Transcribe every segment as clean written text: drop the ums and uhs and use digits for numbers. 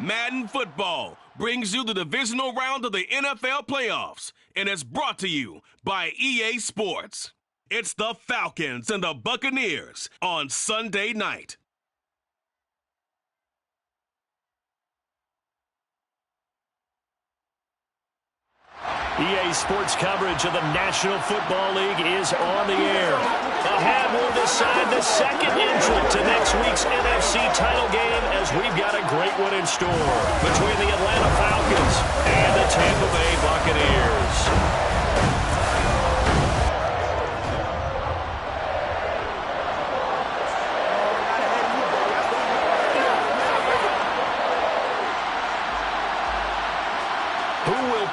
Madden Football brings you the divisional round of the NFL playoffs, and it's brought to you by EA Sports. It's the Falcons and the Buccaneers on Sunday night. EA Sports coverage of the National Football League is on the air. A hand will decide the second entrant to next week's NFC title game, as we've got a great one in store between the Atlanta Falcons and the Tampa Bay Buccaneers.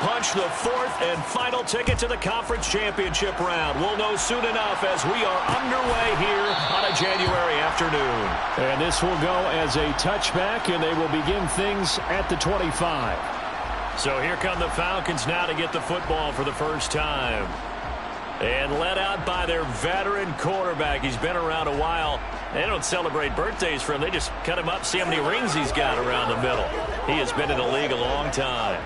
Punch the fourth and final ticket to the conference championship round. We'll know soon enough as we are underway here on a January afternoon. And this will go as a touchback, and they will begin things at the 25. So here come the Falcons now to get the football for the first time. And led out by their veteran quarterback. He's been around a while. They don't celebrate birthdays for him. They just cut him up, see how many rings he's got around the middle. He has been in the league a long time.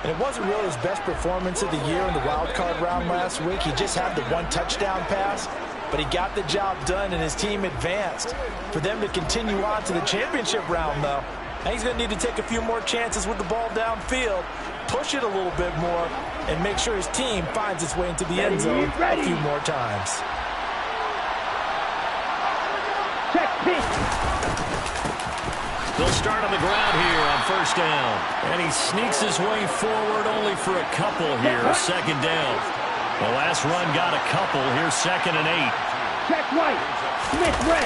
And it wasn't really his best performance of the year in the wild card round last week. He just had the one touchdown pass, but he got the job done and his team advanced. For them to continue on to the championship round, though, now he's going to need to take a few more chances with the ball downfield, push it a little bit more, and make sure his team finds its way into the end zone a few more times. Check pitch. They'll start on the ground here on first down. And he sneaks his way forward only for a couple here, second down. The last run got a couple. Here's 2nd and 8. Check right. Smith red.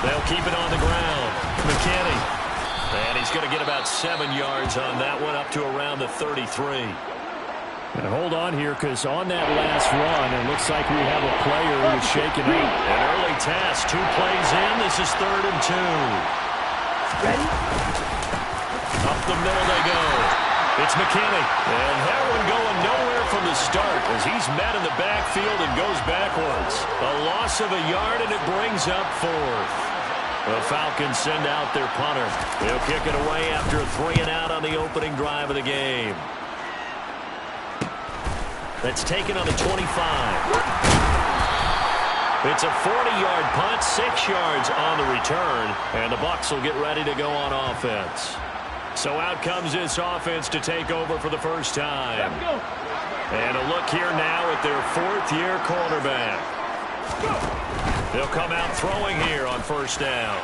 They'll keep it on the ground. McKinney. And he's going to get about 7 yards on that one, up to around the 33. And hold on here, because on that last run, it looks like we have a player who is shaken up. An early task. 2 plays in. This is 3rd and 2. Ready? Up the middle they go. It's McKinney. And that one going nowhere from the start as he's met in the backfield and goes backwards. A loss of a yard, and it brings up 4th. The Falcons send out their punter. They'll kick it away after a 3-and-out on the opening drive of the game. That's taken on the 25. It's a 40-yard punt, 6 yards on the return, and the Bucs will get ready to go on offense. So out comes this offense to take over for the first time. And a look here now at their 4th-year quarterback. They'll come out throwing here on first down.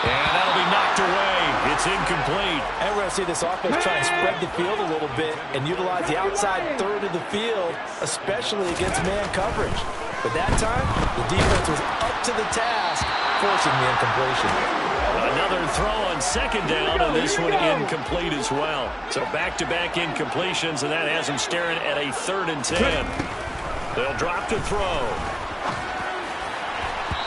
And that'll be knocked away. It's incomplete. And we're going to see this offense try and spread the field a little bit and utilize the outside third of the field, especially against man coverage. But that time, the defense was up to the task, forcing the incompletion. Another throw on 2nd down, and this one incomplete as well. So back-to-back incompletions, and that has them staring at a 3rd and 10. They'll drop to throw.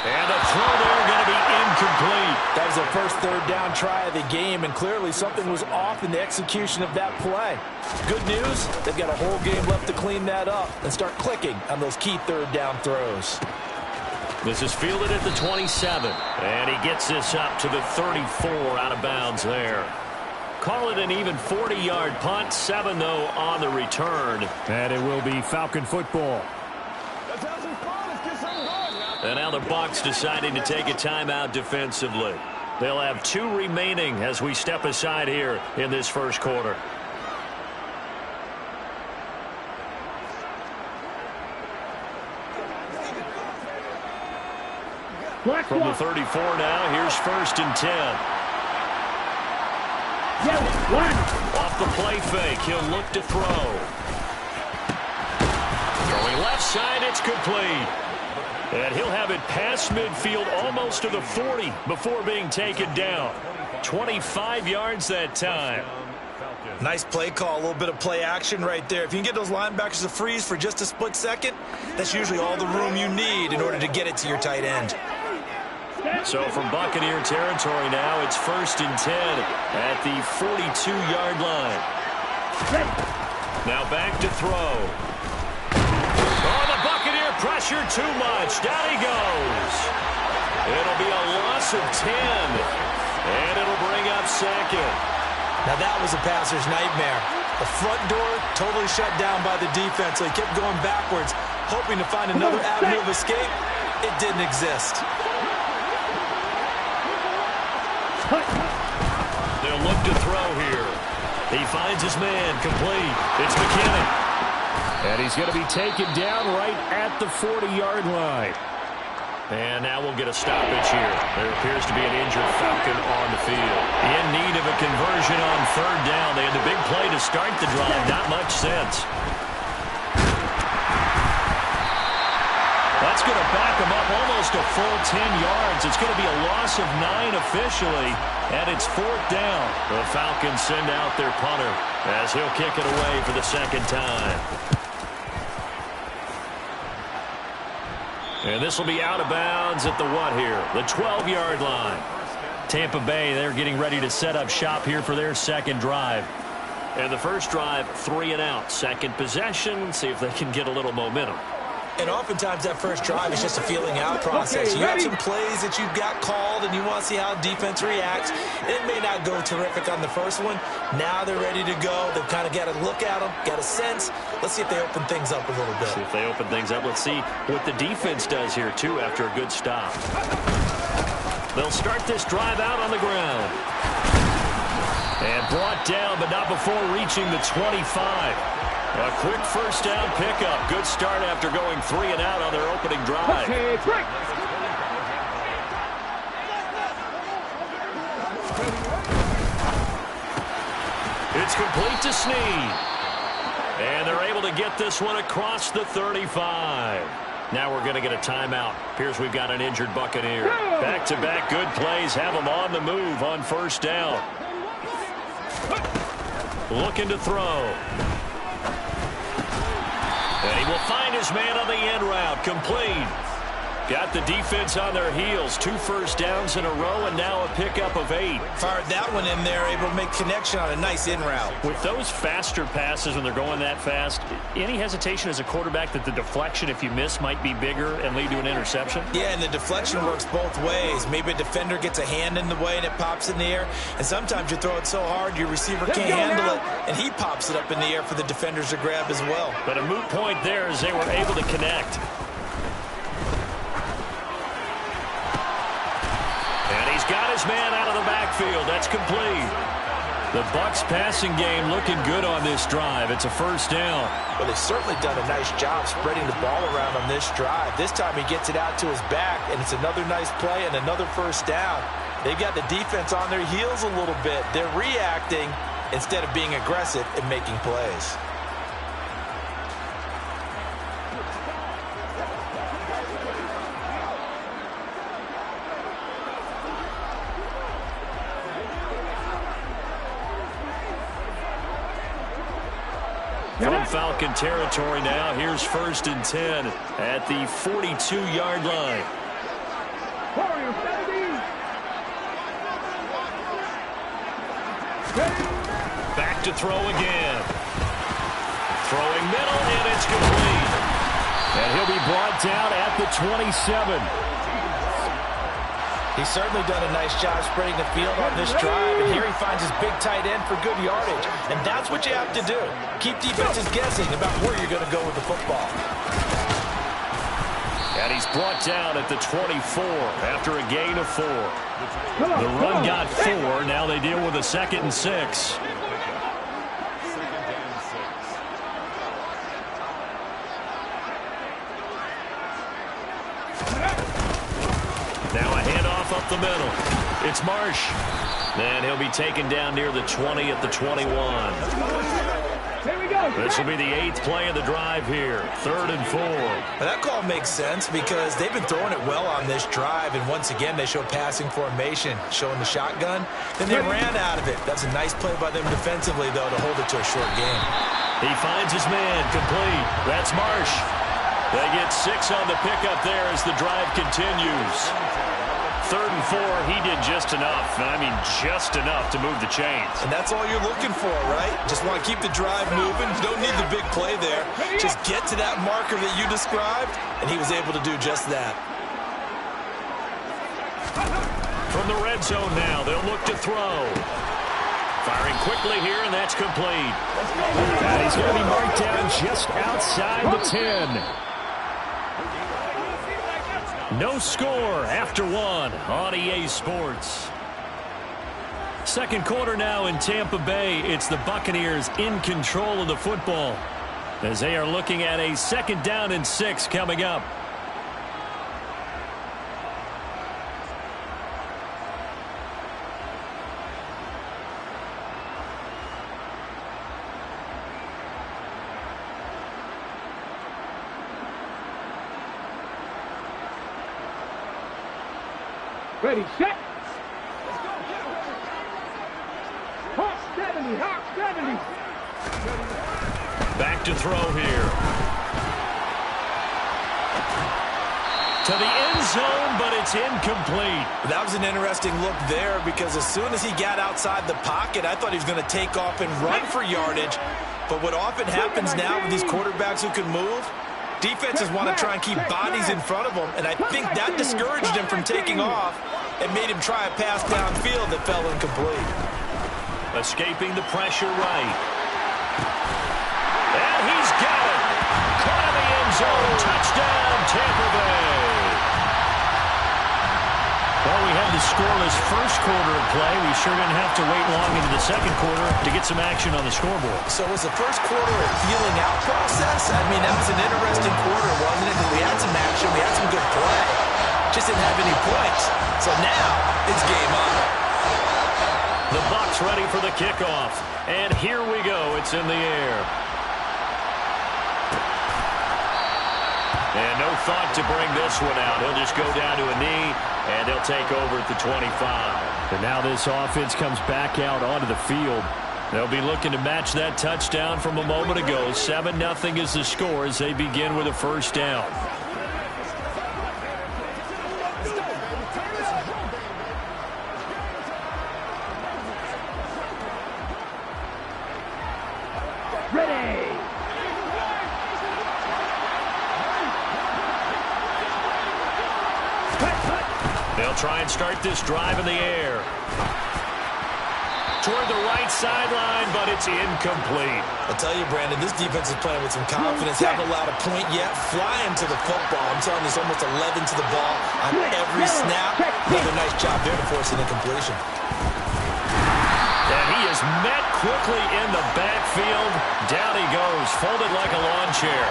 And a throw there going to be incomplete. That was their first 3rd down try of the game, and clearly something was off in the execution of that play. Good news, they've got a whole game left to clean that up and start clicking on those key 3rd down throws. This is fielded at the 27, and he gets this up to the 34 out of bounds there. Call it an even 40-yard punt, 7 though on the return. And it will be Falcon football. And now the Bucs deciding to take a timeout defensively. They'll have 2 remaining as we step aside here in this first quarter. From the 34 now, here's 1st and 10. Off the play fake, he'll look to throw. Going left side, it's complete. And he'll have it past midfield almost to the 40 before being taken down. 25 yards that time. Nice play call, a little bit of play action right there. If you can get those linebackers to freeze for just a split second, that's usually all the room you need in order to get it to your tight end. So from Buccaneer territory now, it's 1st and 10 at the 42-yard line. Now back to throw. Oh, the Buccaneer pressure too much. Down he goes. It'll be a loss of 10. And it'll bring up second. Now that was a passer's nightmare. The front door totally shut down by the defense, so he kept going backwards, hoping to find another avenue of escape. It didn't exist. They'll look to throw here. He finds his man, complete. It's McKinnon. And he's going to be taken down right at the 40-yard line. And now we'll get a stoppage here. There appears to be an injured Falcon on the field. In need of a conversion on third down. They had the big play to start the drive. Not much sense. That's going to back him up almost a full 10 yards. It's going to be a loss of 9 officially, and it's fourth down. The Falcons send out their punter as he'll kick it away for the second time. And this will be out of bounds at the what here? The 12-yard line. Tampa Bay, they're getting ready to set up shop here for their second drive. And the first drive, 3 and out. Second possession, see if they can get a little momentum. And oftentimes that first drive is just a feeling out process. You have some plays that you've got called and you want to see how defense reacts. It may not go terrific on the first one. Now they're ready to go. They've kind of got to look at them, got a sense. Let's see if they open things up a little bit. See if they open things up. Let's see what the defense does here, too, after a good stop. They'll start this drive out on the ground. And brought down, but not before reaching the 25. A quick first down pickup. Good start after going 3 and out on their opening drive. Okay, break. It's complete to Snead. And they're able to get this one across the 35. Now we're going to get a timeout. Appears we've got an injured Buccaneer. Back-to-back good plays have them on the move on first down. Looking to throw. And he will find his man on the end route. Complete. Got the defense on their heels. 2 first downs in a row, and now a pickup of 8. Fired that one in there, able to make connection on a nice in route. With those faster passes when they're going that fast, any hesitation as a quarterback that the deflection, if you miss, might be bigger and lead to an interception? Yeah, and the deflection works both ways. Maybe a defender gets a hand in the way and it pops in the air. And sometimes you throw it so hard your receiver can't handle it, and he pops it up in the air for the defenders to grab as well. But a moot point there as they were able to connect. And he's got his man out of the backfield. That's complete. The Bucs passing game looking good on this drive. It's a first down. Well, they've certainly done a nice job spreading the ball around on this drive. This time he gets it out to his back, and it's another nice play and another first down. They've got the defense on their heels a little bit. They're reacting instead of being aggressive and making plays. From Falcon territory now, here's 1st and 10 at the 42-yard line. Back to throw again. Throwing middle, and it's complete. And he'll be brought down at the 27. He's certainly done a nice job spreading the field on this drive, and here he finds his big tight end for good yardage. And that's what you have to do. Keep defenses guessing about where you're going to go with the football. And he's brought down at the 24 after a gain of 4. The run got 4. Now they deal with a 2nd and 6. Now a handoff up the middle. It's Marsh. And he'll be taken down near the 20 at the 21. This will be the 8th play of the drive here. 3rd and 4. Now that call makes sense because they've been throwing it well on this drive, and once again they show passing formation, showing the shotgun. Then they ran out of it. That's a nice play by them defensively, though, to hold it to a short game. He finds his man, complete. That's Marsh. They get 6 on the pickup there as the drive continues. 3rd and 4, he did just enough. I mean, just enough to move the chains. And that's all you're looking for, right? Just want to keep the drive moving. You don't need the big play there. Just get to that marker that you described, and he was able to do just that. From the red zone now, they'll look to throw. Firing quickly here, and that's complete. And he's going to be marked down just outside the 10. No score after one on EA Sports. Second quarter now in Tampa Bay. It's the Buccaneers in control of the football as they are looking at a 2nd down and 6 coming up. Ready, set. Hawk 70, Hawk 70. Back to throw here. To the end zone, but it's incomplete. That was an interesting look there because as soon as he got outside the pocket, I thought he was going to take off and run for yardage. But what often happens now with these quarterbacks who can move, defenses want to try and keep bodies in front of them, and I think that discouraged him from taking off and made him try a pass downfield that fell incomplete. Escaping the pressure right. And he's got it. Caught in the end zone. Touchdown, Tampa Bay. Well, we had the scoreless first quarter of play. We sure didn't have to wait long into the second quarter to get some action on the scoreboard. So was the first quarter a feeling out process? I mean, that was an interesting quarter, wasn't it? Because we had some action, we had some good play. Just didn't have any points. So now it's game on. The Bucs ready for the kickoff. And here we go. It's in the air. And no thought to bring this one out. He'll just go down to a knee, and they'll take over at the 25. And now this offense comes back out onto the field. They'll be looking to match that touchdown from a moment ago. 7-0 is the score as they begin with a first down. Ready. They'll try and start this drive in the air. Toward the right sideline, but it's incomplete. I'll tell you, Brandon, this defense is playing with some confidence. Haven't allowed a point yet. Flying to the football. I'm telling you, it's almost 11 to the ball on every snap. Another nice job there to force an incompletion. And he is met quickly in the backfield. Down he goes, folded like a lawn chair.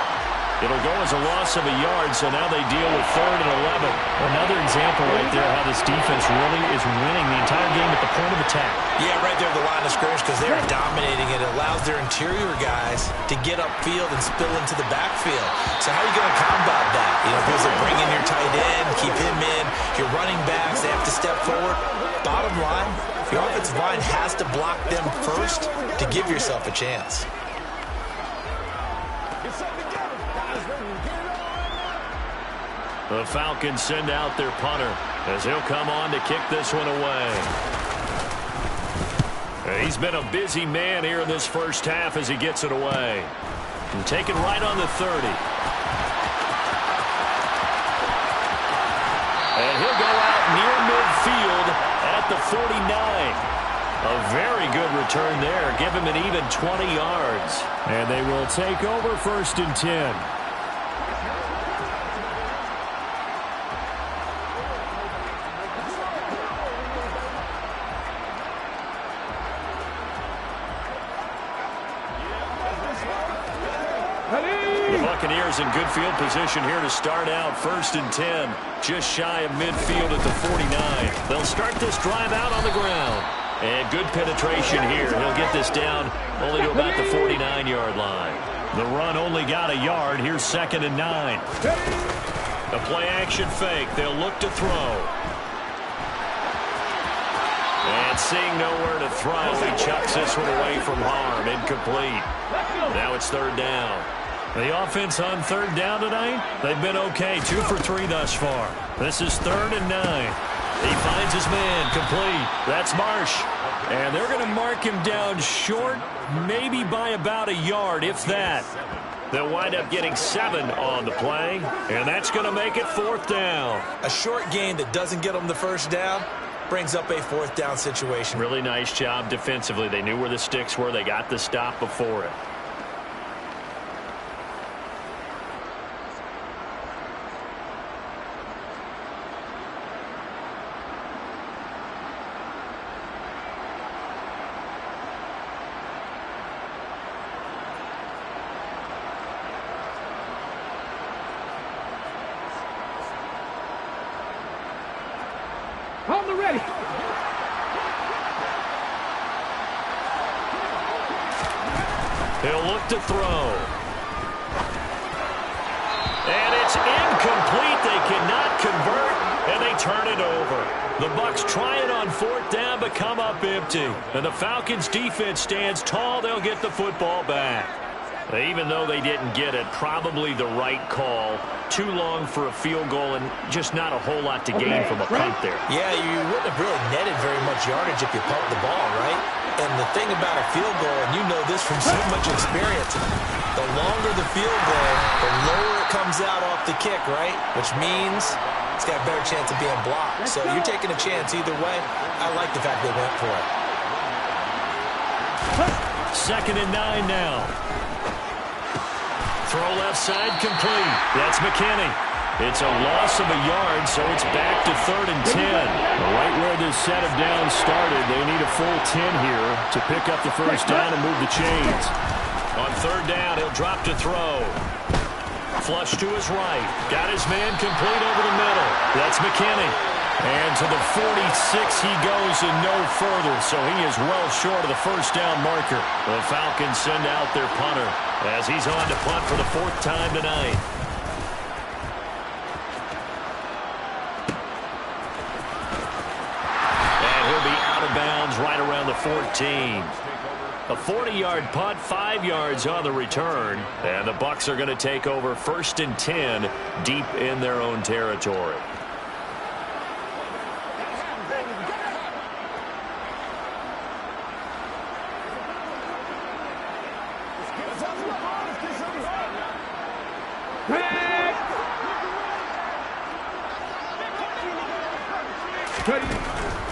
It'll go as a loss of a yard, so now they deal with 3rd and 11. Another example right there how this defense really is winning the entire game at the point of attack. Yeah, right there at the line of scrimmage because they're dominating it. It allows their interior guys to get upfield and spill into the backfield. So how are you going to combat that? You know, because they bring in your tight end, keep him in. Your running backs, they have to step forward. Bottom line, your offensive line has to block them first to give yourself a chance. The Falcons send out their punter as he'll come on to kick this one away. He's been a busy man here in this first half as he gets it away. And taken right on the 30. And he'll go out near midfield at the 49. A very good return there. Give him an even 20 yards. And they will take over 1st and 10. The Buccaneers in good field position here to start out 1st and 10. Just shy of midfield at the 49. They'll start this drive out on the ground. And good penetration here. He'll get this down only to about the 49-yard line. The run only got a yard. Here's 2nd and 9. A play-action fake. They'll look to throw. And seeing nowhere to throw, he chucks this one away from harm. Incomplete. Now it's 3rd down. The offense on 3rd down tonight, they've been okay. 2 for 3 thus far. This is 3rd and 9. He finds his man, complete. That's Marsh. And they're going to mark him down short, maybe by about a yard, if that. They'll wind up getting 7 on the play, and that's going to make it 4th down. A short gain that doesn't get them the first down, brings up a 4th down situation. Really nice job defensively. They knew where the sticks were. They got the stop before it. On the ready. He'll look to throw. And it's incomplete. They cannot convert, and they turn it over. The Bucs try it on 4th down, but come up empty. And the Falcons' defense stands tall. They'll get the football back. Even though they didn't get it, probably the right call. Too long for a field goal and just not a whole lot to gain from a punt there. Yeah, you wouldn't have really netted very much yardage if you pumped the ball, right? And the thing about a field goal, and you know this from so much experience, the longer the field goal, the lower it comes out off the kick, right? Which means it's got a better chance of being blocked. So you're taking a chance either way. I like the fact they went for it. 2nd and 9 now. Throw left side complete. That's McKinney. It's a loss of a yard, so it's back to 3rd and 10. Right where this set of downs started, they need a full 10 here to pick up the first down and move the chains. On 3rd down, he'll drop to throw. Flush to his right. Got his man complete over the middle. That's McKinney. And to the 46 he goes and no further, so he is well short of the first down marker. The Falcons send out their punter as he's on to punt for the 4th time tonight. And he'll be out of bounds right around the 14. A 40-yard punt, 5 yards on the return. And the Bucs are going to take over 1st and 10 deep in their own territory.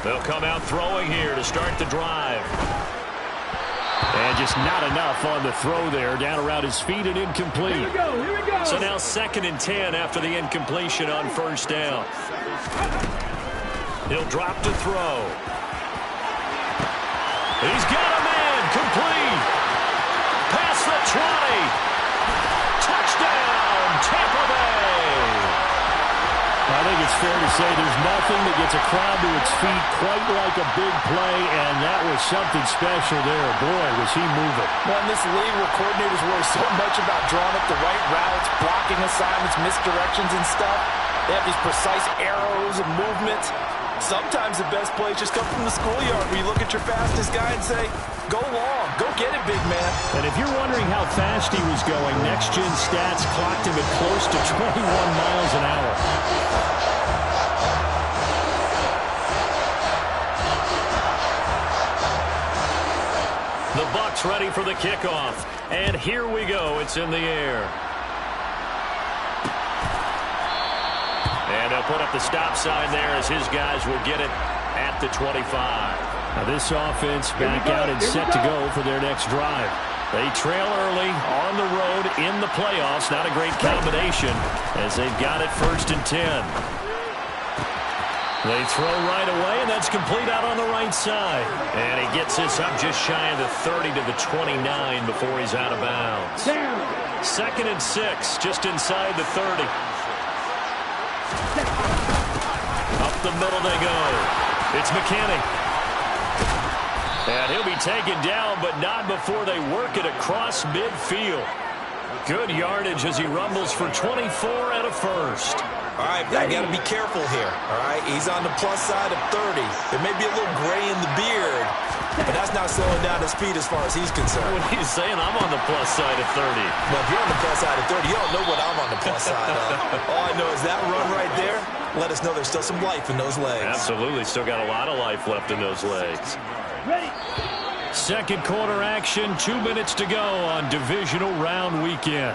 They'll come out throwing here to start the drive. And just not enough on the throw there. Down around his feet and incomplete. Here we go, here we go. So now 2nd and 10 after the incompletion on 1st down. He'll drop to throw. He's got a man complete. Past the 20. Touchdown, Tampa Bay. I think it's fair to say there's nothing that gets a crowd to its feet quite like a big play, and that was something special there. Boy, was he moving. Well, in this league where coordinators worry so much about drawing up the right routes, blocking assignments, misdirections and stuff, they have these precise arrows and movements. Sometimes the best plays just come from the schoolyard where you look at your fastest guy and say, go long, go get it, big man. And if you're wondering how fast he was going, Next Gen Stats clocked him at close to 21 miles an hour. The Bucs ready for the kickoff. And here we go. It's in the air. And they'll put up the stop sign there as his guys will get it at the 25. Now this offense back out and set to go for their next drive. They trail early on the road in the playoffs. Not a great combination as they've got it 1st and 10. They throw right away, and that's complete out on the right side. And he gets this up just shy of the 30 to the 29 before he's out of bounds. 2nd and 6, just inside the 30. Up the middle they go. It's McKinney. And he'll be taken down, but not before they work it across midfield. Good yardage as he rumbles for 24 and a first. All right, I got to be careful here, all right? He's on the plus side of 30. There may be a little gray in the beard, but that's not slowing down his speed as far as he's concerned. What are you saying? I'm on the plus side of 30. Well, if you're on the plus side of 30, you don't know what I'm on the plus side of. All I know is that run right there, let us know there's still some life in those legs. Absolutely. Still got a lot of life left in those legs. Ready. Second quarter action, 2 minutes to go on divisional round weekend.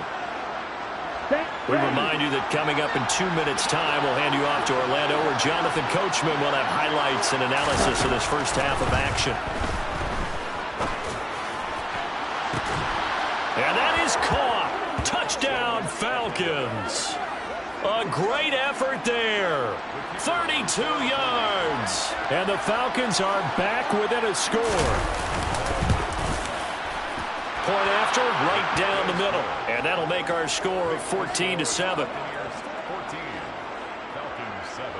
We remind you that coming up in 2 minutes' time, we'll hand you off to Orlando, where Jonathan Coachman will have highlights and analysis of this first half of action. And that is caught. Touchdown, Falcons. A great effort there. 32 yards. And the Falcons are back within a score. Point after, right down the middle. And that'll make our score of 14-7. 14, Falcons 7.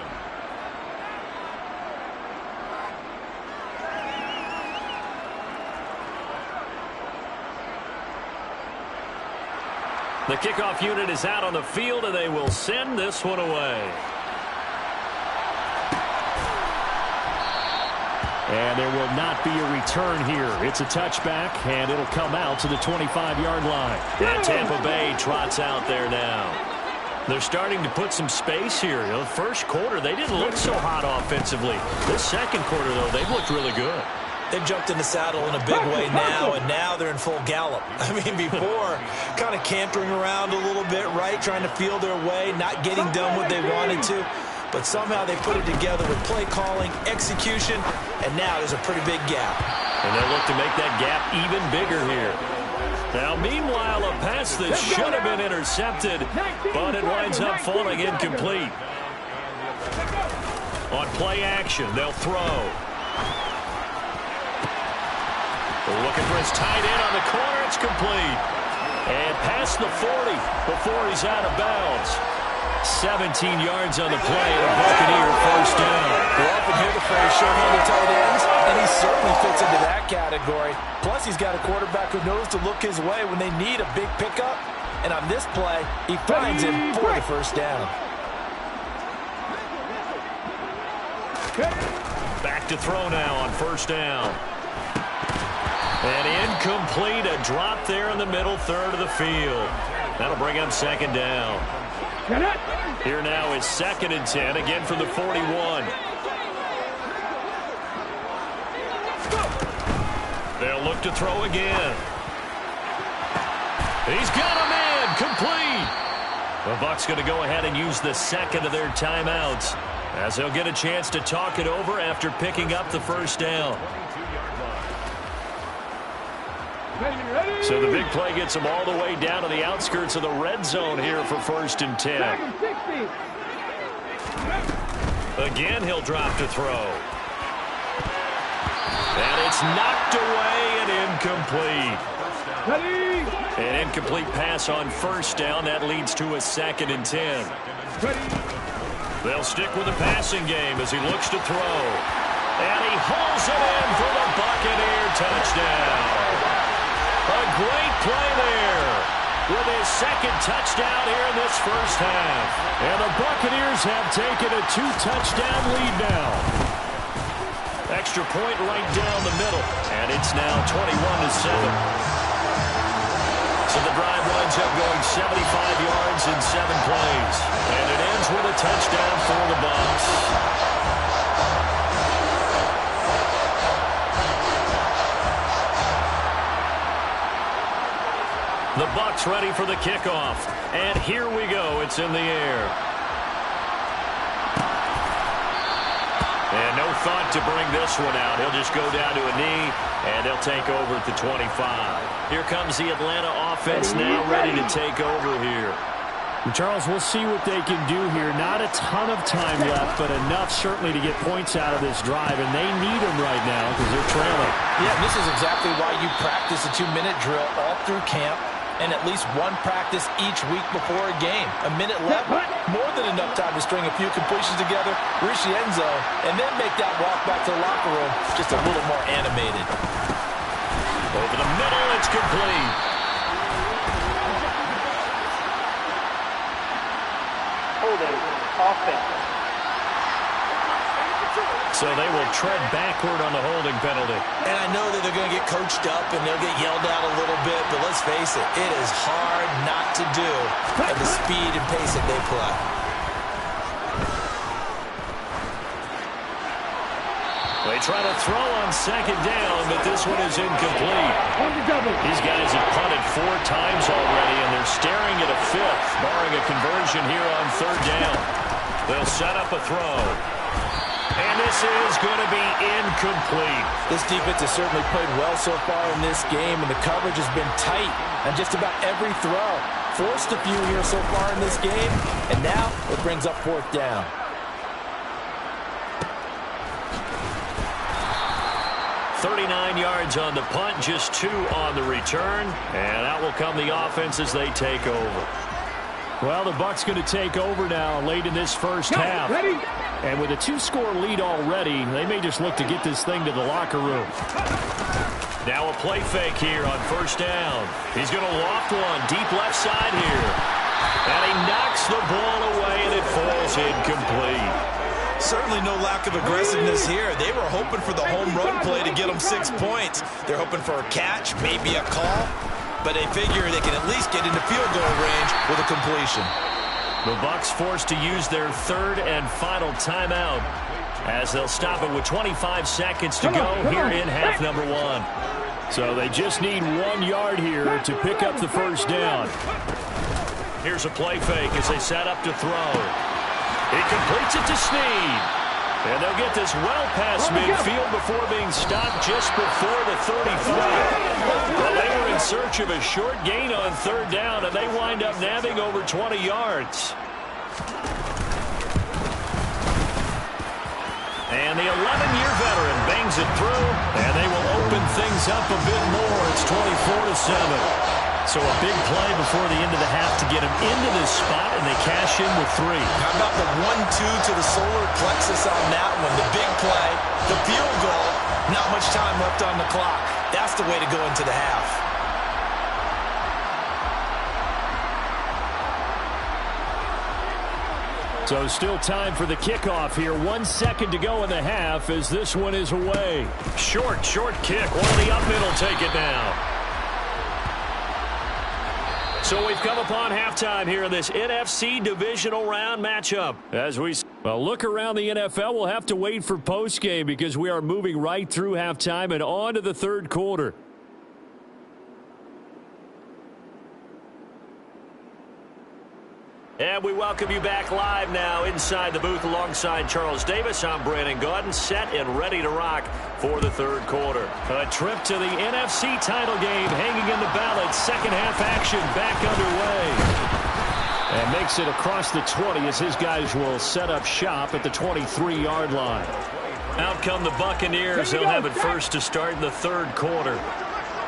The kickoff unit is out on the field, and they will send this one away. And there will not be a return here. It's a touchback, and it'll come out to the 25-yard line. And Tampa Bay trots out there now. They're starting to put some space here. You know, the first quarter, they didn't look so hot offensively. This second quarter, though, they've looked really good. They've jumped in the saddle in a big way now, and now they're in full gallop. I mean, before, kind of cantering around a little bit, right, trying to feel their way, not getting done what they wanted to. But somehow they put it together with play calling, execution, and now there's a pretty big gap. And they'll look to make that gap even bigger here. Now, meanwhile, a pass that should have been intercepted, but it winds up falling incomplete. On play action, they'll throw. Looking for his tight end on the corner. It's complete. And past the 40 before he's out of bounds. 17 yards on the play, and a Buccaneer first down. We often hear the phrase short-handed tight ends, and he certainly fits into that category. Plus, he's got a quarterback who knows to look his way when they need a big pickup. And on this play, he finds him for the first down. Back to throw now on first down. And incomplete, a drop there in the middle third of the field. That'll bring up second down. Here now is 2nd and 10, again from the 41. They'll look to throw again. He's got a man, complete. The Bucs going to go ahead and use the second of their timeouts, as they'll get a chance to talk it over after picking up the first down. So the big play gets them all the way down to the outskirts of the red zone here for 1st and 10. Again, he'll drop to throw. And it's knocked away and incomplete. An incomplete pass on first down. That leads to a 2nd and 10. They'll stick with the passing game as he looks to throw. And he hauls it in for the Buccaneer touchdown. A great play there with his 2nd touchdown here in this first half. And the Buccaneers have taken a 2-touchdown lead now. Extra point right down the middle. And it's now 21-7. So the drive winds up going 75 yards in 7 plays. And it ends with a touchdown for the Bucs. The Bucs ready for the kickoff. And here we go. It's in the air. And no thought to bring this one out. He'll just go down to a knee, and they'll take over at the 25. Here comes the Atlanta offense now ready to take over here. Charles, we'll see what they can do here. Not a ton of time left, but enough certainly to get points out of this drive, and they need them right now because they're trailing. Yeah, this is exactly why you practice a 2-minute drill all through camp, and at least one practice each week before a game. A minute left, more than enough time to string a few completions together, reach the end zone, and then make that walk back to the locker room just a little more animated. Over the middle, it's complete. Holding, offense. So they will tread backward on the holding penalty. And I know that they're going to get coached up and they'll get yelled at a little bit, but let's face it, it is hard not to do at the speed and pace that they play. They They try to throw on second down, but this one is incomplete. These guys have punted 4 times already, and they're staring at a 5th, barring a conversion here on third down. They'll set up a throw. And this is going to be incomplete. This defense has certainly played well so far in this game, and the coverage has been tight on just about every throw. Forced a few here so far in this game, and now it brings up 4th down. .39 yards on the punt, just 2 on the return, and out will come the offense as they take over. Well, the Bucs going to take over now late in this first half. And with a 2-score lead already, they may just look to get this thing to the locker room. Now a play fake here on first down. He's going to loft one deep left side here. And he knocks the ball away, and it falls incomplete. Certainly no lack of aggressiveness here. They were hoping for the home run play to get them 6 points. They're hoping for a catch, maybe a call, but they figure they can at least get into field goal range with a completion. The Bucs forced to use their 3rd and final timeout as they'll stop it with 25 seconds to go here in half number 1. So they just need 1 yard here to pick up the first down. Here's a play fake as they set up to throw. He completes it to Snead. And they'll get this well past midfield before being stopped just before the 35. Well, they were in search of a short gain on third down, and they wind up nabbing over 20 yards. And the 11-year veteran bangs it through, and they will open things up a bit more. It's 24-7. So a big play before the end of the half to get him into this spot, and they cash in with 3. How about the 1-2 to the solar plexus on that one? The big play, the field goal, not much time left on the clock. That's the way to go into the half. So still time for the kickoff here. 1 second to go in the half as this one is away. Short kick. One of the up middle take it now. So we've come upon halftime here in this NFC divisional round matchup. As we look around the NFL, we'll have to wait for postgame because we are moving right through halftime and on to the third quarter. And we welcome you back live now inside the booth alongside Charles Davis. I'm Brandon Gaudin, set and ready to rock for the third quarter. A trip to the NFC title game hanging in the balance. Second half action back underway. And makes it across the 20 as his guys will set up shop at the 23-yard line. Out come the Buccaneers. They'll have it first to start in the third quarter.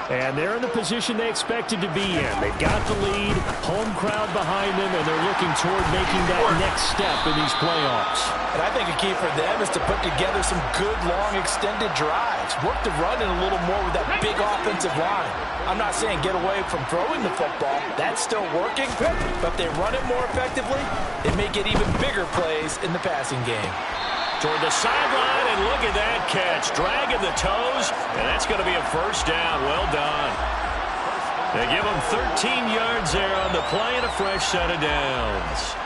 And they're in the position they expected to be in. They've got the lead, home crowd behind them, and they're looking toward making that next step in these playoffs. And I think a key for them is to put together some good, long, extended drives. Work the run in a little more with that big offensive line. I'm not saying get away from throwing the football. That's still working. But if they run it more effectively, they may get even bigger plays in the passing game. Toward the sideline, and look at that catch. Dragging the toes, and that's going to be a first down. Well done. They give them 13 yards there on the play and a fresh set of downs.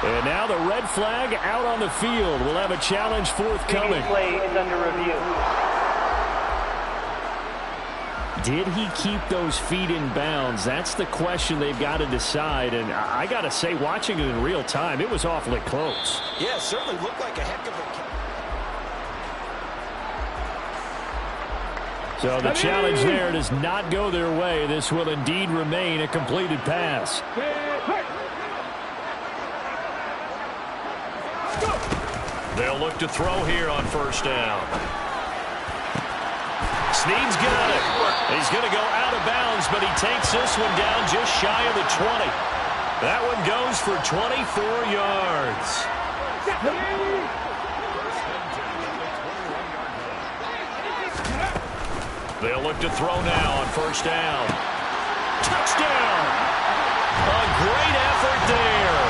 And now the red flag out on the field. We'll have a challenge forthcoming. Play is under review. Did he keep those feet in bounds? That's the question they've got to decide. And I got to say, watching it in real time, it was awfully close. Yeah, it certainly looked like a heck of a... So the challenge there does not go their way. This will indeed remain a completed pass. They'll look to throw here on first down. Snead's got it. He's going to go out of bounds, but he takes this one down just shy of the 20. That one goes for 24 yards. They'll look to throw now on first down. Touchdown! A great effort there.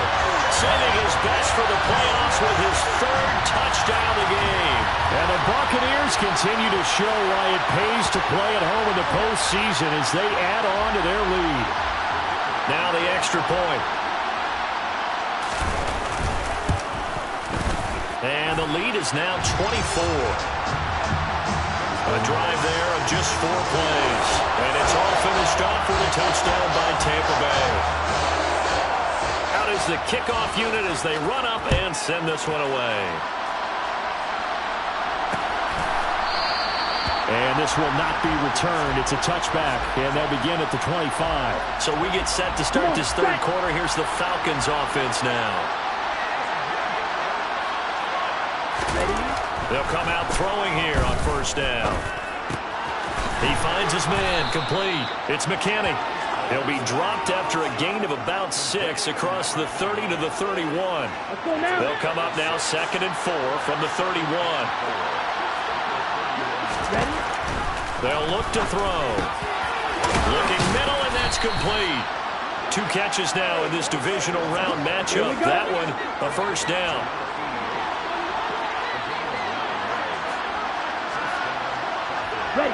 Saving his best for the playoffs with his third touchdown of the game. And the Buccaneers continue to show why it pays to play at home in the postseason as they add on to their lead. Now the extra point. And the lead is now 24. A drive there of just 4 plays. And it's all finished off with a touchdown by Tampa Bay. Out is the kickoff unit as they run up and send this one away. And this will not be returned. It's a touchback, and they'll begin at the 25. So we get set to start this third quarter. Here's the Falcons offense now. They'll come out throwing here on first down. He finds his man, complete. It's McKinney. He'll be dropped after a gain of about 6 across the 30 to the 31. They'll come up now 2nd and 4 from the 31. They'll look to throw. Looking middle, and that's complete. 2 catches now in this divisional round matchup. That one, a first down. Ready.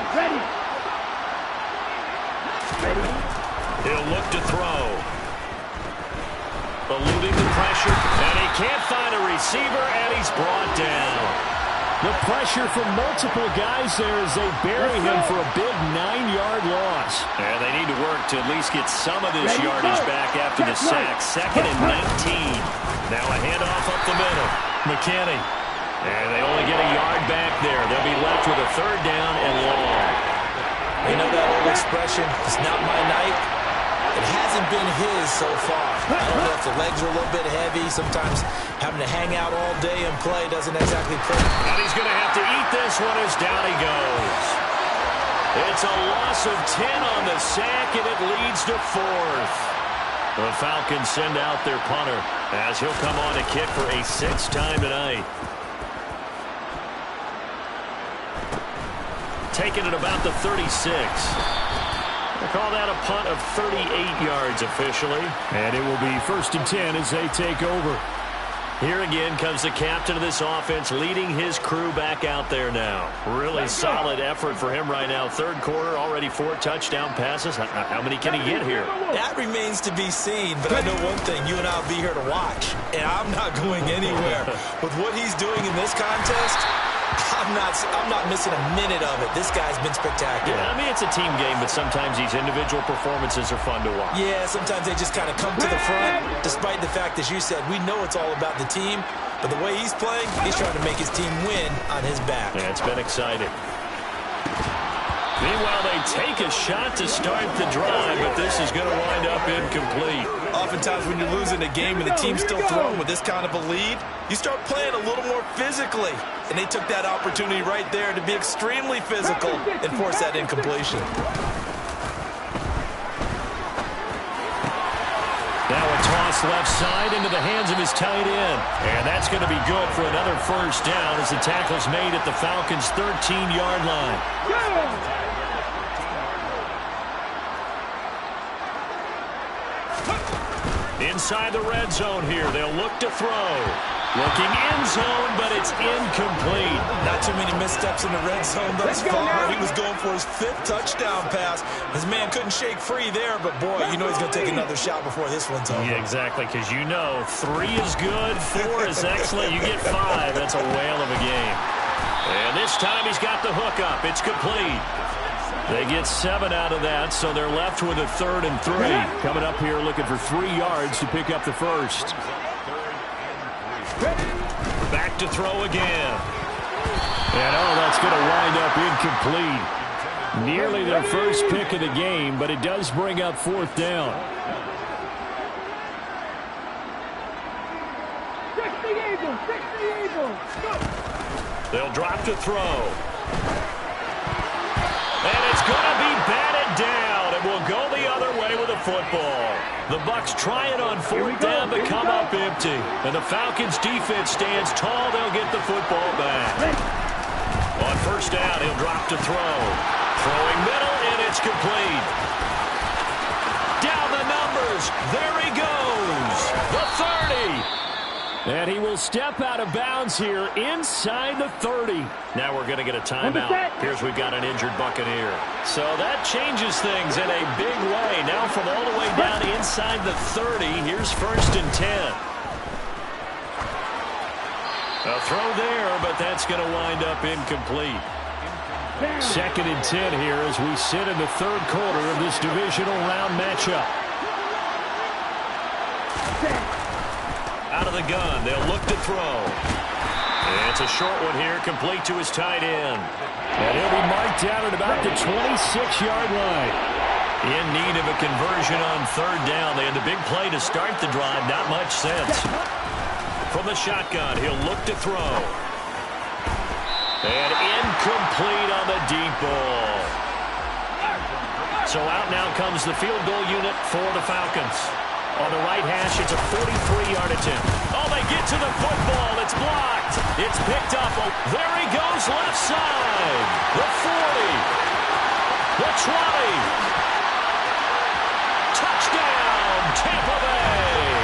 He'll look to throw. Eluding the pressure, and he can't find a receiver, and he's brought down. The pressure from multiple guys there as they bury him for a big 9-yard loss. And they need to work to at least get some of this yardage back after the sack. 2nd and 19. Now a handoff up the middle. McKinney. And they only get a yard back there. They'll be left with a 3rd down and long. You know that old expression, it's not my night? It hasn't been his so far. I don't know if the legs are a little bit heavy. Sometimes having to hang out all day and play doesn't exactly put him. And he's going to have to eat this one as down he goes. It's a loss of 10 on the sack, and it leads to 4th. The Falcons send out their punter as he'll come on to kick for a 6th time tonight. Taken at about the 36. They call that a punt of 38 yards officially. And it will be 1st and 10 as they take over. Here again comes the captain of this offense leading his crew back out there now. Really solid effort for him right now. 3rd quarter, already 4 touchdown passes. How many can he get here? That remains to be seen, but I know one thing. You and I will be here to watch, and I'm not going anywhere. With what he's doing in this contest, I'm not missing a minute of it. This guy's been spectacular. Yeah, I mean, it's a team game, but sometimes these individual performances are fun to watch. Yeah, sometimes they just kind of come to the front, despite the fact, as you said, we know it's all about the team. But the way he's playing, he's trying to make his team win on his back. Yeah, it's been exciting. Meanwhile, they take a shot to start the drive, but this is going to wind up incomplete. Oftentimes when you're losing a game and the team's still throwing with this kind of a lead, you start playing a little more physically. And they took that opportunity right there to be extremely physical and force that incompletion. Now a toss left side into the hands of his tight end. And that's going to be good for another first down as the tackle's made at the Falcons' 13-yard line. Inside the red zone here, they'll look to throw. Looking end zone, but it's incomplete. Not too many missteps in the red zone thus far. He was going for his 5th touchdown pass. His man couldn't shake free there, but boy, you know he's going to take another shot before this one's over. Yeah, exactly, because you know 3 is good, 4 is excellent. You get 5, that's a whale of a game. And this time he's got the hook up. It's complete. They get 7 out of that, so they're left with a 3rd and 3. Coming up here looking for 3 yards to pick up the first. Back to throw again. And that's going to wind up incomplete. Nearly their first pick of the game, but it does bring up 4th down. 60 Eagles. They'll drop to throw. And it's going to be batted down, and will go the other way with the football. The Bucs try it on 4th down, but come up empty. And the Falcons' defense stands tall. They'll get the football back. On 1st down, he'll drop to throw. Throwing middle, and it's complete. Down the numbers. There he goes. The 30. And he will step out of bounds here inside the 30. Now we're going to get a timeout. Here's we've got an injured Buccaneer. So that changes things in a big way. Now from all the way down inside the 30, here's 1st and 10. A throw there, but that's going to wind up incomplete. 2nd and 10 here as we sit in the 3rd quarter of this divisional round matchup. Out of the gun, they'll look to throw. It's a short one here, complete to his tight end. And he'll be marked down at about the 26-yard line. In need of a conversion on 3rd down. They had the big play to start the drive. Not much sense. From the shotgun, he'll look to throw. And incomplete on the deep ball. So out now comes the field goal unit for the Falcons. On the right hash, it's a 43-yard attempt. Oh, they get to the football. It's blocked. It's picked up. Oh, there he goes, left side. The 40. The 20. Touchdown, Tampa Bay.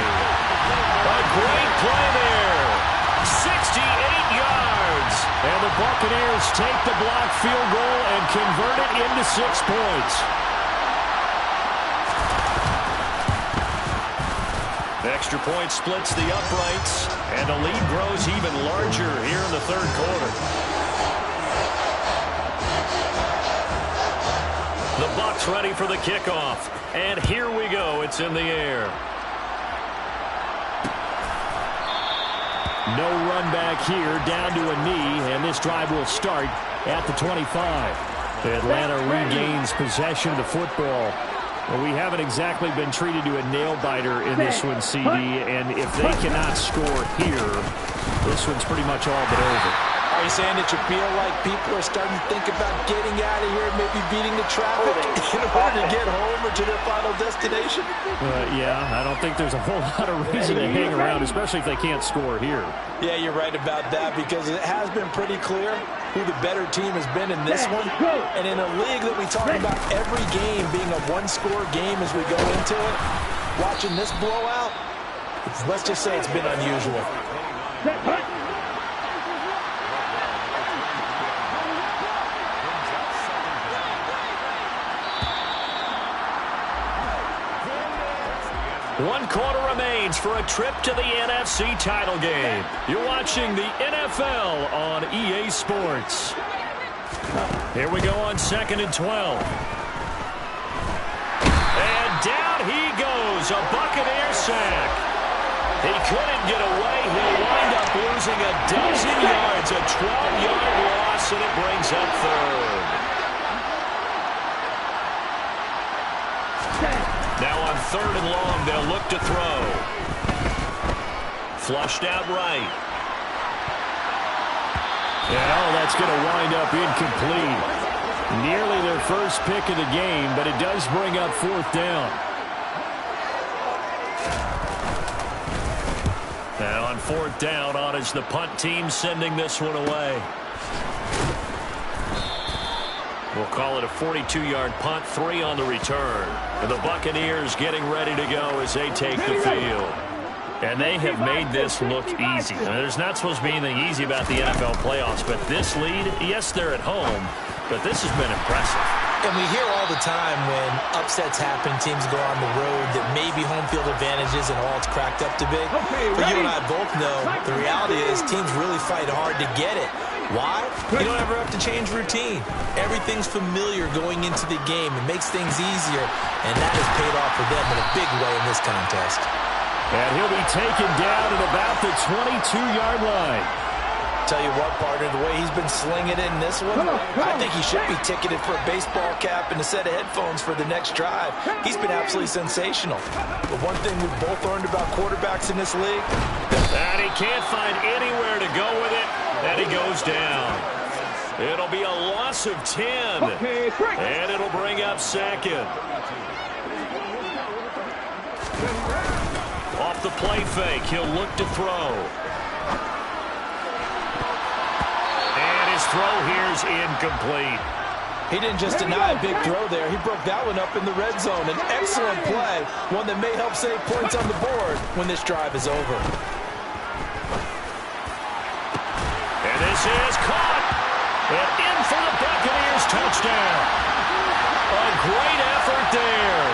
A great play there. 68 yards. And the Buccaneers take the blocked field goal and convert it into 6 points. Extra point splits the uprights, and the lead grows even larger here in the 3rd quarter. The Bucs ready for the kickoff, and here we go. It's in the air. No run back here, down to a knee, and this drive will start at the 25. Atlanta regains possession of the football. Well, we haven't exactly been treated to a nail-biter in this one, CD, and if they cannot score here, this one's pretty much all but over. Are you saying that you feel like people are starting to think about getting out of here, maybe beating the traffic in order to get home or to their final destination? Yeah, I don't think there's a whole lot of reason to hang around, especially if they can't score here. Yeah, you're right about that, because it has been pretty clear who the better team has been in this one. And in a league that we talk about every game being a one-score game as we go into it, watching this blowout, let's just say it's been unusual. One quarter remains for a trip to the NFC title game. You're watching the NFL on EA Sports. Here we go on 2nd and 12. And down he goes, a Buccaneer sack. He couldn't get away. He'll wind up losing a dozen yards, a 12-yard loss, and it brings up 3rd. Now on 3rd and long, they'll look to throw. Flushed out right. And that's going to wind up incomplete. Nearly their first pick of the game, but it does bring up 4th down. Now on 4th down, on is the punt team sending this one away. We'll call it a 42-yard punt, 3 on the return. And the Buccaneers getting ready to go as they take the field. And they have made this look easy. Now, there's not supposed to be anything easy about the NFL playoffs, but this lead, yes, they're at home, but this has been impressive. And we hear all the time when upsets happen, teams go on the road, that maybe home field advantage isn't all it's cracked up to be. But you and I both know the reality is teams really fight hard to get it. Why? You don't ever have to change routine. Everything's familiar going into the game. It makes things easier, and that has paid off for them in a big way in this contest. And he'll be taken down at about the 22-yard line. Tell you what, partner, the way he's been slinging it in this one, I think he should be ticketed for a baseball cap and a set of headphones for the next drive. He's been absolutely sensational. But one thing we've both learned about quarterbacks in this league, and he can't find anywhere to go with it, and he goes down. It'll be a loss of 10, and it'll bring up 2nd. Off the play fake, he'll look to throw. His throw here's incomplete. He didn't just deny a big throw there. He broke that one up in the red zone. An excellent play, one that may help save points on the board when this drive is over. And this is caught. And in for the Buccaneers touchdown. A great effort there.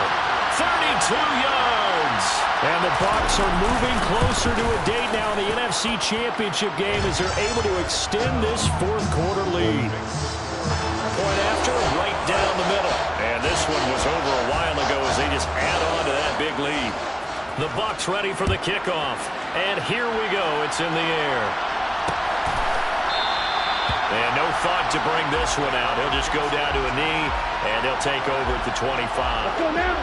32 yards. And the Bucs are moving closer to a date now in the NFC Championship game as they're able to extend this fourth-quarter lead. Point after, right down the middle. And this one was over a while ago as they just add on to that big lead. The Bucs ready for the kickoff. And here we go. It's in the air. And no thought to bring this one out. He'll just go down to a knee, and they'll take over at the 25. Let's go now.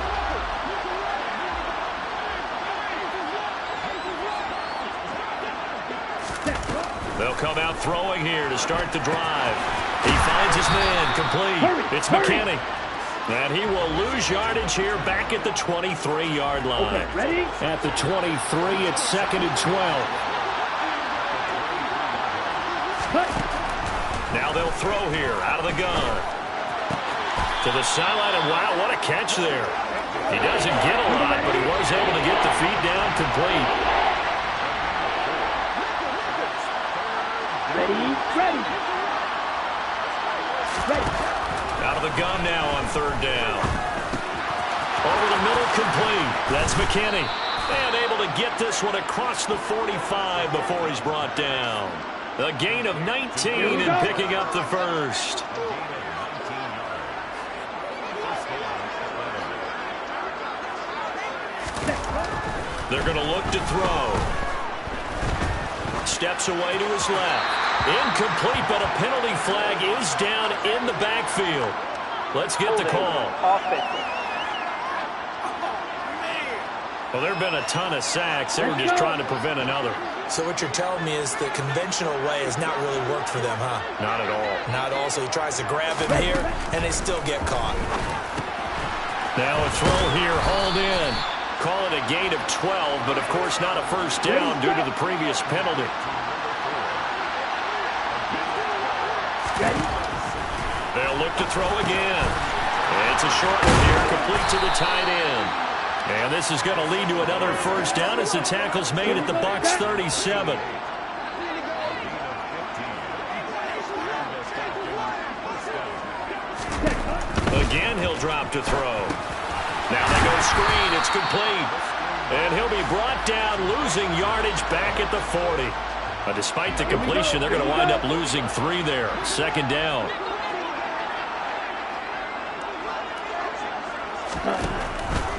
They'll come out throwing here to start the drive. He finds his man complete. It's McKinney. And he will lose yardage here back at the 23-yard line. Okay, ready? At the 23, it's 2nd and 12. Now they'll throw here out of the gun. To the sideline, and wow, what a catch there. He doesn't get a lot, but he was able to get the feet down complete. Ready? Ready. Ready. Out of the gun now on 3rd down. Over the middle, complete. That's McKinney. And able to get this one across the 45 before he's brought down. A gain of 19 and picking up the first. They're going to look to throw. Steps away to his left. Incomplete, but a penalty flag is down in the backfield. Let's get the call. Well, there have been a ton of sacks. They were just trying to prevent another. So what you're telling me is the conventional way has not really worked for them, huh? Not at all. Not all. So he tries to grab him here, and they still get caught. Now a throw here, hauled in. Call it a gain of 12, but of course not a first down due to the previous penalty. They'll look to throw again. It's a short one here, complete to the tight end. And this is going to lead to another first down as the tackle's made at the Bucs 37. Again, he'll drop to throw. Now they go screen. It's complete. And he'll be brought down, losing yardage back at the 40. Despite the completion, they're going to wind up losing 3 there. 2nd down.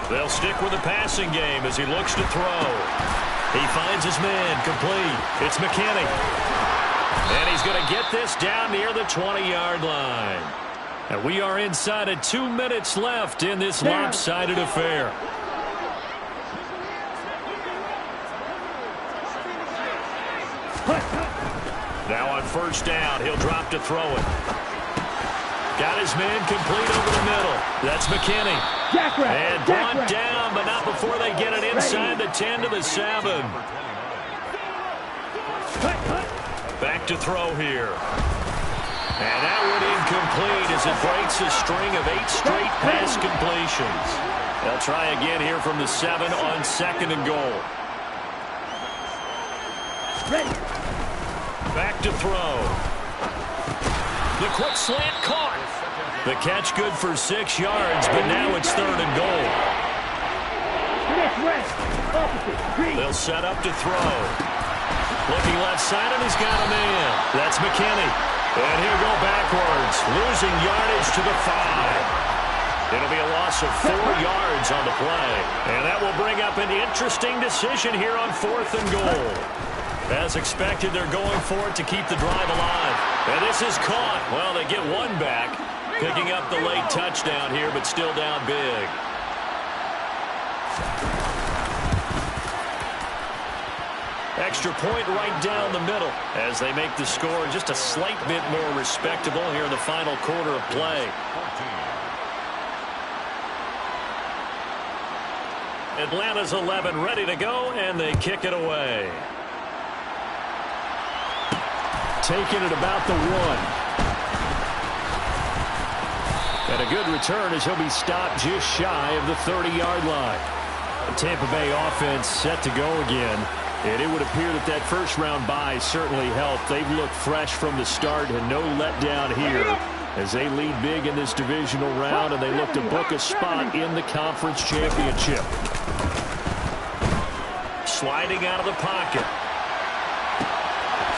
They'll stick with the passing game as he looks to throw. He finds his man complete. It's McKinney. And he's going to get this down near the 20-yard line. And we are inside of 2 minutes left in this lopsided affair. Now on first down, he'll drop to throw it. Got his man complete over the middle. That's McKinney. And brought down, but not before they get it inside the 10 to the 7. Back to throw here. And that one incomplete as it breaks a string of 8 straight pass completions. They'll try again here from the 7 on 2nd and goal. Back to throw. The quick slant caught. The catch good for 6 yards, but now it's 3rd and goal. They'll set up to throw. Looking left side, and he's got a man. That's McKinney. And he'll go backwards, losing yardage to the 5. It'll be a loss of 4 yards on the play. And that will bring up an interesting decision here on 4th and goal. As expected, they're going for it to keep the drive alive. And this is caught. Well, they get one back, picking up the late touchdown here, but still down big. Extra point right down the middle as they make the score just a slight bit more respectable here in the final quarter of play. Atlanta's 11 ready to go, and they kick it away. Taking it about the 1. And a good return as he'll be stopped just shy of the 30-yard line. The Tampa Bay offense set to go again. And it would appear that that first-round bye certainly helped. They've looked fresh from the start and no letdown here as they lead big in this divisional round, and they look to book a spot in the conference championship. sliding out of the pocket.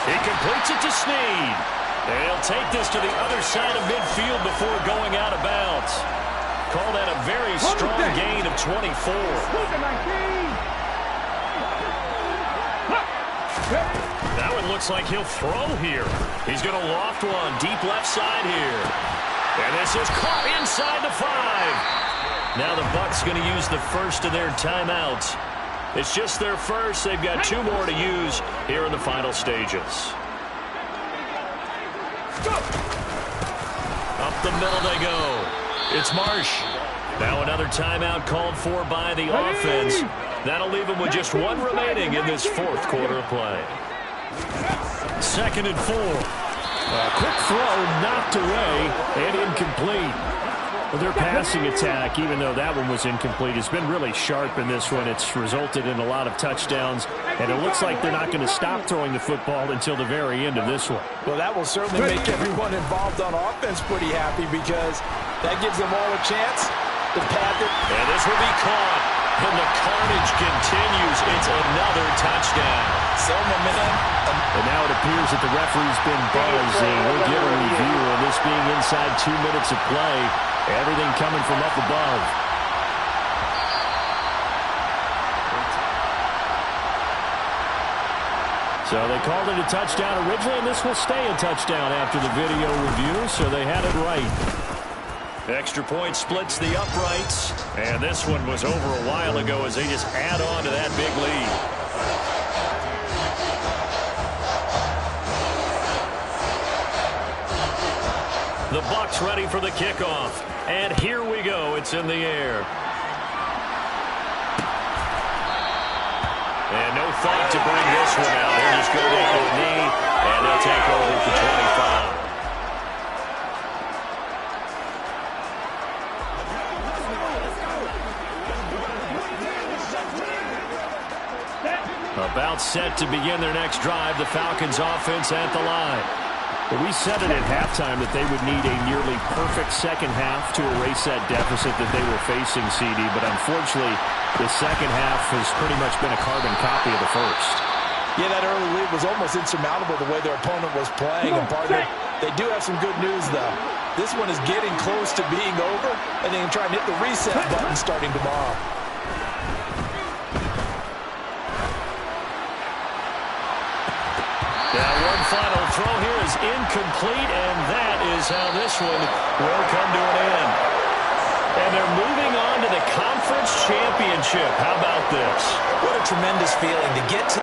He completes it to Snead. And he'll take this to the other side of midfield before going out of bounds. Call that a very strong gain of 24. Now it looks like he'll throw here. He's going to loft one deep left side here. And this is caught inside the 5. Now the Bucs going to use the first of their timeouts. It's just their first. They've got 2 more to use here in the final stages. Up the middle they go. It's Marsh. Now another timeout called for by the offense. That'll leave them with just 1 remaining in this 4th quarter of play. 2nd and 4. A quick throw knocked away and incomplete. Well, their passing attack, even though that one was incomplete, has been really sharp in this one. It's resulted in a lot of touchdowns, and it looks like they're not going to stop throwing the football until the very end of this one. Well, that will certainly make everyone involved on offense pretty happy because that gives them all a chance to pad it. And this will be caught, and the carnage continues. It's another touchdown. So momentum. And now it appears that the referee's been buzzing. We'll get a review on this being inside 2 minutes of play. Everything coming from up above. So they called it a touchdown originally, and this will stay a touchdown after the video review, so they had it right. Extra point splits the uprights, and this one was over a while ago as they just add on to that big lead. The Bucs ready for the kickoff. And here we go. It's in the air. And no thought to bring this one out. They'll just go down to a knee, and they'll take over for 25. About set to begin their next drive. The Falcons offense at the line. We said it at halftime that they would need a nearly perfect second half to erase that deficit that they were facing, CD, but unfortunately, the second half has pretty much been a carbon copy of the first. Yeah, that early lead was almost insurmountable the way their opponent was playing. And partner, they do have some good news, though. This one is getting close to being over, and they can try and hit the reset button starting tomorrow. Now one final throw here is incomplete, and that is how this one will come to an end. And they're moving on to the conference championship. How about this? What a tremendous feeling to get to